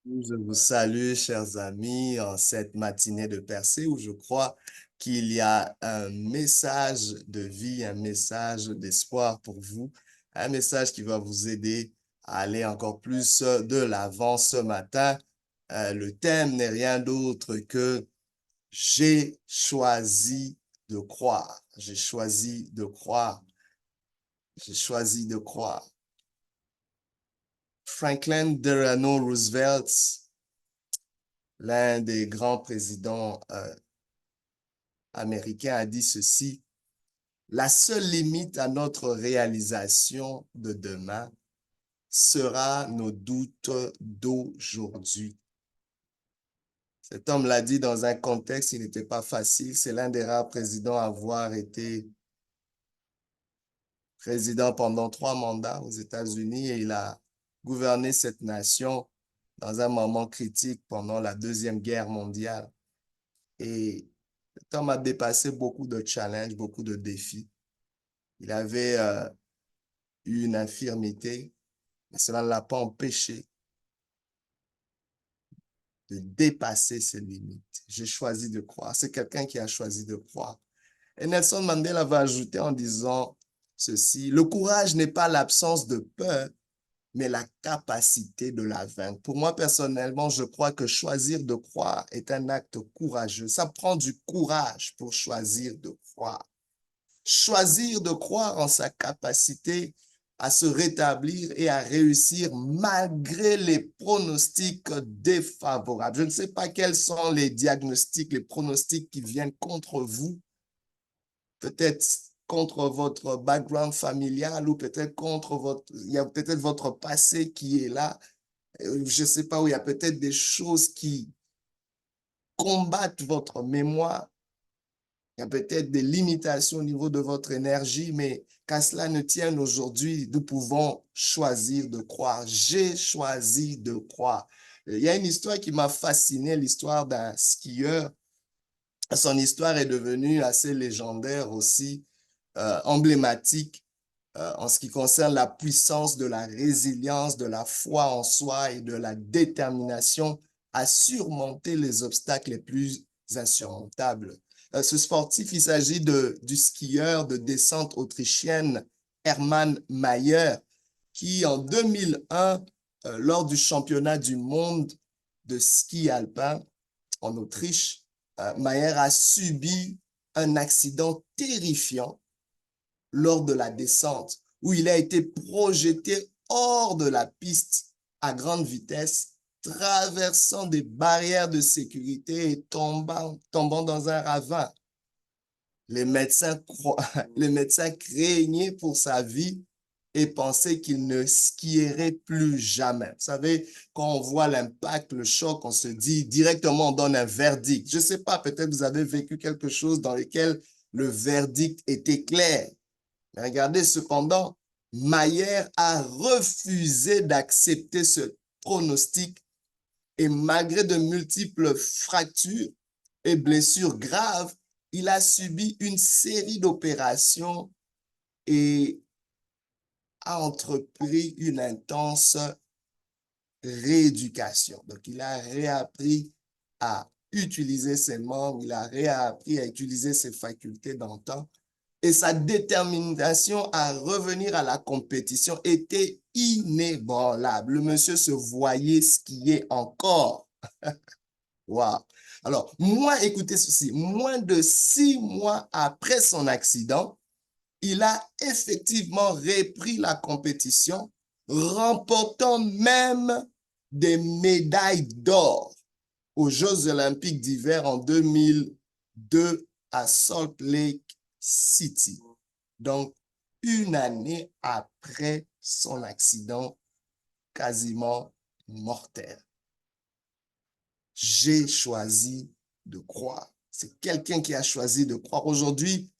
Je vous salue, chers amis, en cette matinée de percée où je crois qu'il y a un message de vie, un message d'espoir pour vous, un message qui va vous aider à aller encore plus de l'avant ce matin. Le thème n'est rien d'autre que j'ai choisi de croire. J'ai choisi de croire. J'ai choisi de croire. Franklin Delano Roosevelt, l'un des grands présidents américain a dit ceci: la seule limite à notre réalisation de demain sera nos doutes d'aujourd'hui. Cet homme l'a dit dans un contexte qui n'était pas facile. C'est l'un des rares présidents à avoir été président pendant 3 mandats aux États-Unis et il a gouverné cette nation dans un moment critique pendant la Deuxième Guerre mondiale. Et cet homme a dépassé beaucoup de challenges, beaucoup de défis. Il avait eu une infirmité, mais cela ne l'a pas empêché de dépasser ses limites. J'ai choisi de croire. C'est quelqu'un qui a choisi de croire. Et Nelson Mandela va ajouter en disant ceci: le courage n'est pas l'absence de peur, mais la capacité de la vaincre. Pour moi, personnellement, je crois que choisir de croire est un acte courageux. Ça prend du courage pour choisir de croire. Choisir de croire en sa capacité à se rétablir et à réussir malgré les pronostics défavorables. Je ne sais pas quels sont les diagnostics, les pronostics qui viennent contre vous, peut-être contre votre background familial ou peut-être contre il y a peut-être votre passé qui est là. Je ne sais pas où il y a peut-être des choses qui combattent votre mémoire. Il y a peut-être des limitations au niveau de votre énergie, mais qu'à cela ne tienne aujourd'hui, nous pouvons choisir de croire. J'ai choisi de croire. Il y a une histoire qui m'a fasciné, l'histoire d'un skieur. Son histoire est devenue assez légendaire aussi, emblématique en ce qui concerne la puissance de la résilience, de la foi en soi et de la détermination à surmonter les obstacles les plus insurmontables. Ce sportif, il s'agit du skieur de descente autrichienne Hermann Mayer, qui en 2001, lors du championnat du monde de ski alpin en Autriche, Mayer a subi un accident terrifiant lors de la descente, où il a été projeté hors de la piste à grande vitesse, traversant des barrières de sécurité et tombant dans un ravin. Les médecins, les médecins craignaient pour sa vie et pensaient qu'il ne skierait plus jamais. Vous savez, quand on voit l'impact, le choc, on se dit directement, on donne un verdict. Je ne sais pas, peut-être vous avez vécu quelque chose dans lequel le verdict était clair. Mais regardez, cependant, Mayer a refusé d'accepter ce pronostic et malgré de multiples fractures et blessures graves, il a subi une série d'opérations et a entrepris une intense rééducation. Donc, il a réappris à utiliser ses membres, il a réappris à utiliser ses facultés d'antan et sa détermination à revenir à la compétition était inébranlable. Le monsieur se voyait skier encore. Wow. Alors, moi, écoutez ceci, moins de 6 mois après son accident, il a effectivement repris la compétition, remportant même des médailles d'or aux Jeux olympiques d'hiver en 2002 à Salt Lake City. Donc, une année après son accident quasiment mortel. J'ai choisi de croire. C'est quelqu'un qui a choisi de croire. Aujourd'hui,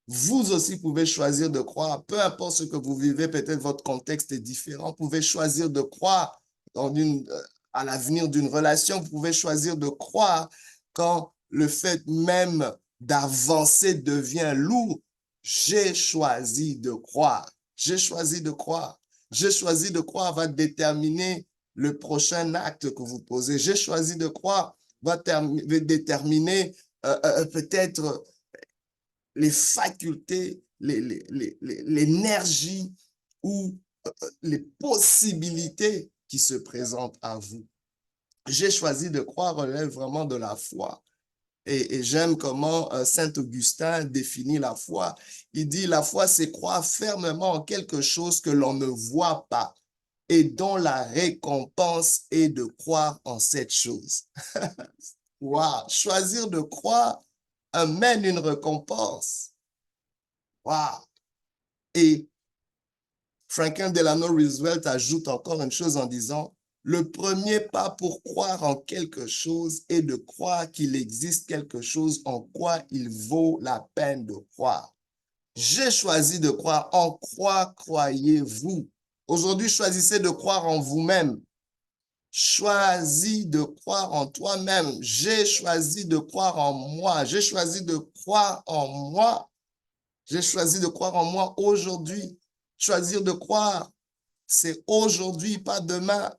vous aussi pouvez choisir de croire. Peu importe ce que vous vivez, peut-être votre contexte est différent. Vous pouvez choisir de croire à l'avenir d'une relation. Vous pouvez choisir de croire quand le fait même d'avancer devient lourd. J'ai choisi de croire. J'ai choisi de croire. J'ai choisi de croire va déterminer le prochain acte que vous posez. J'ai choisi de croire va déterminer peut-être les facultés, l'énergie ou les possibilités qui se présentent à vous. J'ai choisi de croire relève vraiment de la foi. Et j'aime comment Saint Augustin définit la foi. Il dit, la foi, c'est croire fermement en quelque chose que l'on ne voit pas et dont la récompense est de croire en cette chose. Wow. Choisir de croire amène une récompense. Wow. Et Franklin Delano Roosevelt ajoute encore une chose en disant, le premier pas pour croire en quelque chose est de croire qu'il existe quelque chose en quoi il vaut la peine de croire. J'ai choisi de croire. En quoi croyez-vous? Aujourd'hui, choisissez de croire en vous-même. Choisis de croire en toi-même. J'ai choisi de croire en moi. J'ai choisi de croire en moi. J'ai choisi de croire en moi aujourd'hui. Choisir de croire, c'est aujourd'hui, pas demain.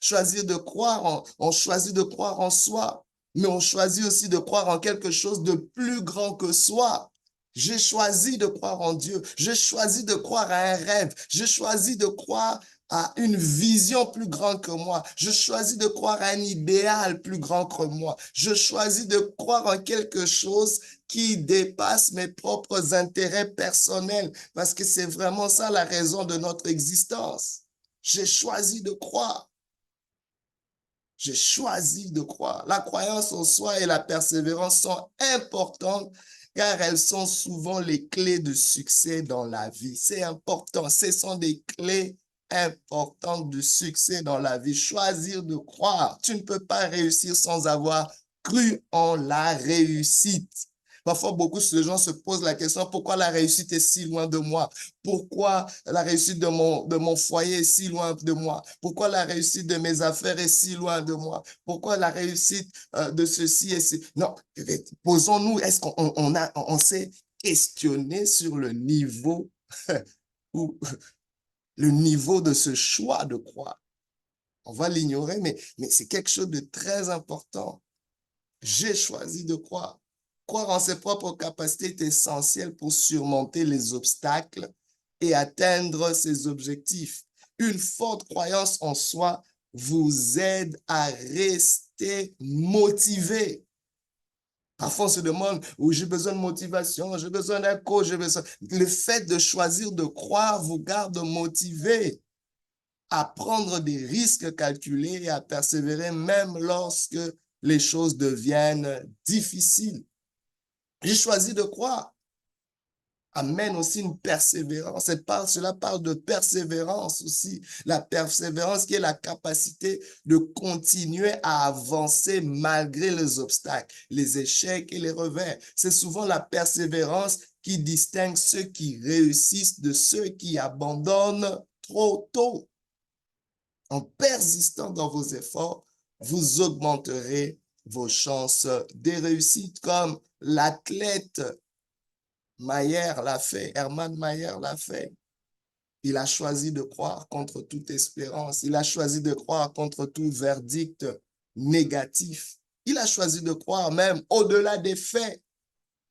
Choisir de croire, on choisit de croire en soi, mais on choisit aussi de croire en quelque chose de plus grand que soi. J'ai choisi de croire en Dieu. J'ai choisi de croire à un rêve. J'ai choisi de croire à une vision plus grande que moi. Je choisis de croire à un idéal plus grand que moi. Je choisis de croire en quelque chose qui dépasse mes propres intérêts personnels, parce que c'est vraiment ça la raison de notre existence. J'ai choisi de croire. J'ai choisi de croire. La croyance en soi et la persévérance sont importantes car elles sont souvent les clés de succès dans la vie. C'est important. Ce sont des clés importantes de succès dans la vie. Choisir de croire. Tu ne peux pas réussir sans avoir cru en la réussite. Parfois, beaucoup de gens se posent la question, pourquoi la réussite est si loin de moi? Pourquoi la réussite de mon foyer est si loin de moi? Pourquoi la réussite de mes affaires est si loin de moi? Pourquoi la réussite de ceci est si... Non, posons-nous, est-ce qu'on s'est questionné sur le niveau ou le niveau de ce choix de croire? On va l'ignorer, mais c'est quelque chose de très important. J'ai choisi de croire. Croire en ses propres capacités est essentiel pour surmonter les obstacles et atteindre ses objectifs. Une forte croyance en soi vous aide à rester motivé. Parfois, on se demande, où j'ai besoin de motivation, j'ai besoin d'un coach, j'ai besoin... Le fait de choisir de croire vous garde motivé à prendre des risques calculés et à persévérer même lorsque les choses deviennent difficiles. J'ai choisi de croire. Amène aussi une persévérance. Cela parle de persévérance aussi. La persévérance qui est la capacité de continuer à avancer malgré les obstacles, les échecs et les revers. C'est souvent la persévérance qui distingue ceux qui réussissent de ceux qui abandonnent trop tôt. En persistant dans vos efforts, vous augmenterez vos chances de réussite comme l'athlète Mayer l'a fait, Hermann Mayer l'a fait. Il a choisi de croire contre toute espérance. Il a choisi de croire contre tout verdict négatif. Il a choisi de croire même au-delà des faits.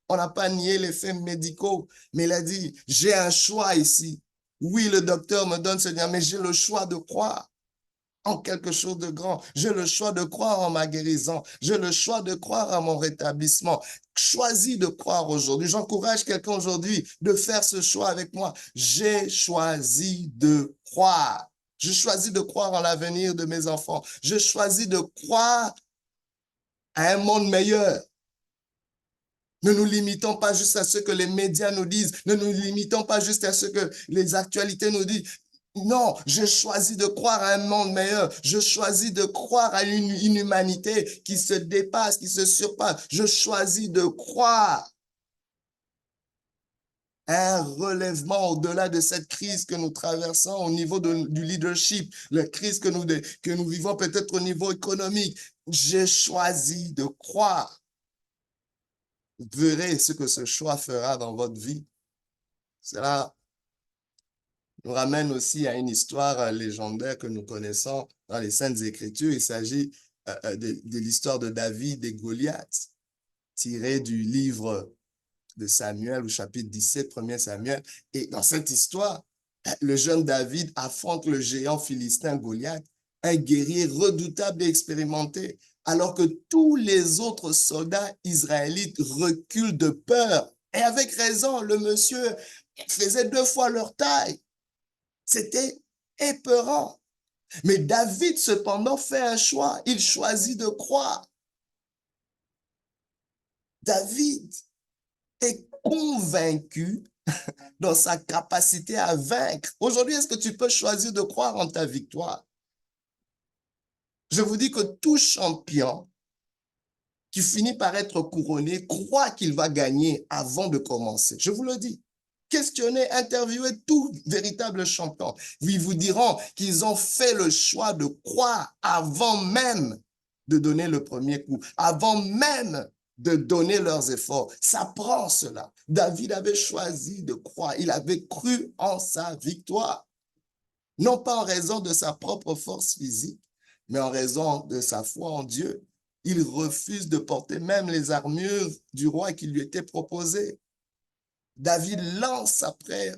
On n'a pas nié les faits médicaux, mais il a dit, j'ai un choix ici. Oui, le docteur me donne ce lien, mais j'ai le choix de croire en quelque chose de grand. J'ai le choix de croire en ma guérison. J'ai le choix de croire à mon rétablissement. Choisis de croire aujourd'hui. J'encourage quelqu'un aujourd'hui de faire ce choix avec moi. J'ai choisi de croire. Je choisis de croire en l'avenir de mes enfants. Je choisis de croire à un monde meilleur. Ne nous limitons pas juste à ce que les médias nous disent. Ne nous limitons pas juste à ce que les actualités nous disent. Non, je choisis de croire à un monde meilleur. Je choisis de croire à une humanité qui se dépasse, qui se surpasse. Je choisis de croire à un relèvement au-delà de cette crise que nous traversons au niveau du leadership, la crise que nous vivons peut-être au niveau économique. J'ai choisi de croire. Vous verrez ce que ce choix fera dans votre vie. Cela nous ramène aussi à une histoire légendaire que nous connaissons dans les Saintes Écritures. Il s'agit de l'histoire de David et Goliath, tirée du livre de Samuel au chapitre 17, 1er Samuel. Et dans cette histoire, le jeune David affronte le géant philistin Goliath, un guerrier redoutable et expérimenté, alors que tous les autres soldats israélites reculent de peur. Et avec raison, le monsieur faisait 2 fois leur taille. C'était épeurant. Mais David, cependant, fait un choix. Il choisit de croire. David est convaincu dans sa capacité à vaincre. Aujourd'hui, est-ce que tu peux choisir de croire en ta victoire? Je vous dis que tout champion qui finit par être couronné croit qu'il va gagner avant de commencer. Je vous le dis. Questionnez, interviewez tout véritable champion. Ils vous diront qu'ils ont fait le choix de croire avant même de donner le premier coup, avant même de donner leurs efforts. Ça prend cela. David avait choisi de croire. Il avait cru en sa victoire. Non pas en raison de sa propre force physique, mais en raison de sa foi en Dieu. Il refuse de porter même les armures du roi qui lui étaient proposées. David lance après.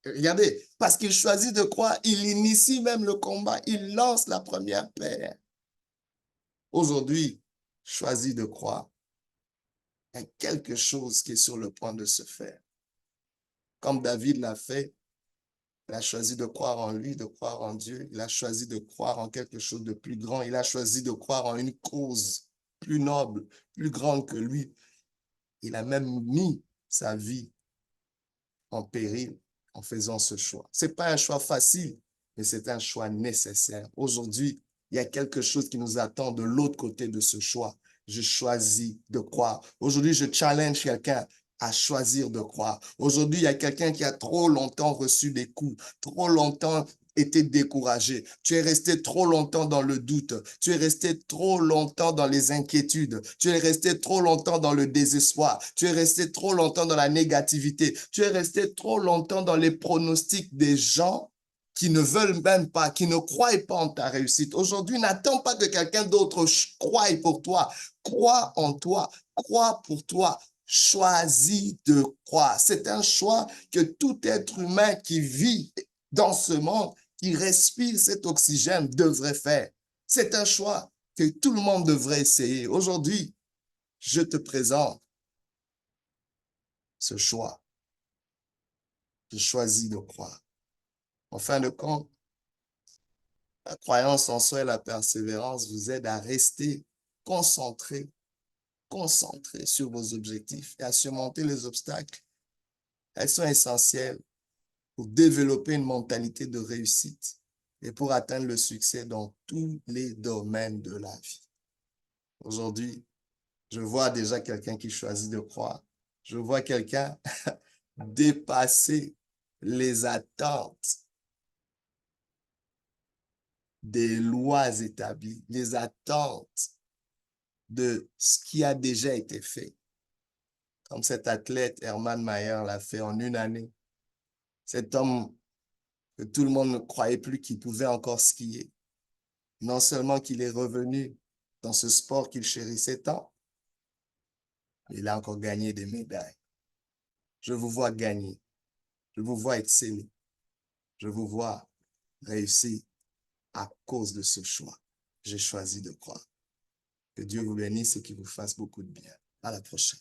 Regardez, parce qu'il choisit de croire, il initie même le combat, il lance la première paire. Aujourd'hui, choisis de croire. Il y a quelque chose qui est sur le point de se faire. Comme David l'a fait, il a choisi de croire en lui, de croire en Dieu. Il a choisi de croire en quelque chose de plus grand. Il a choisi de croire en une cause plus noble, plus grande que lui. Il a même mis sa vie en péril en faisant ce choix. Ce n'est pas un choix facile, mais c'est un choix nécessaire. Aujourd'hui, il y a quelque chose qui nous attend de l'autre côté de ce choix. Je choisis de croire. Aujourd'hui, je challenge quelqu'un à choisir de croire. Aujourd'hui, il y a quelqu'un qui a trop longtemps reçu des coups, trop longtemps été découragé. Tu es resté trop longtemps dans le doute. Tu es resté trop longtemps dans les inquiétudes. Tu es resté trop longtemps dans le désespoir. Tu es resté trop longtemps dans la négativité. Tu es resté trop longtemps dans les pronostics des gens qui ne veulent même pas, qui ne croient pas en ta réussite. Aujourd'hui, n'attends pas que quelqu'un d'autre croie pour toi. Crois en toi. Crois pour toi. Choisis de croire. C'est un choix que tout être humain qui vit dans ce monde, qui respire cet oxygène, devrait faire. C'est un choix que tout le monde devrait essayer. Aujourd'hui, je te présente ce choix. Je choisis de croire. En fin de compte, la croyance en soi et la persévérance vous aident à rester concentré sur vos objectifs et à surmonter les obstacles. Elles sont essentielles pour développer une mentalité de réussite et pour atteindre le succès dans tous les domaines de la vie. Aujourd'hui, je vois déjà quelqu'un qui choisit de croire. Je vois quelqu'un dépasser les attentes des lois établies, les attentes de ce qui a déjà été fait. Comme cet athlète Hermann Mayer l'a fait en une année. Cet homme que tout le monde ne croyait plus qu'il pouvait encore skier. Non seulement qu'il est revenu dans ce sport qu'il chérissait tant, mais il a encore gagné des médailles. Je vous vois gagner. Je vous vois exceller. Je vous vois réussir à cause de ce choix. J'ai choisi de croire. Que Dieu vous bénisse et qu'il vous fasse beaucoup de bien. À la prochaine.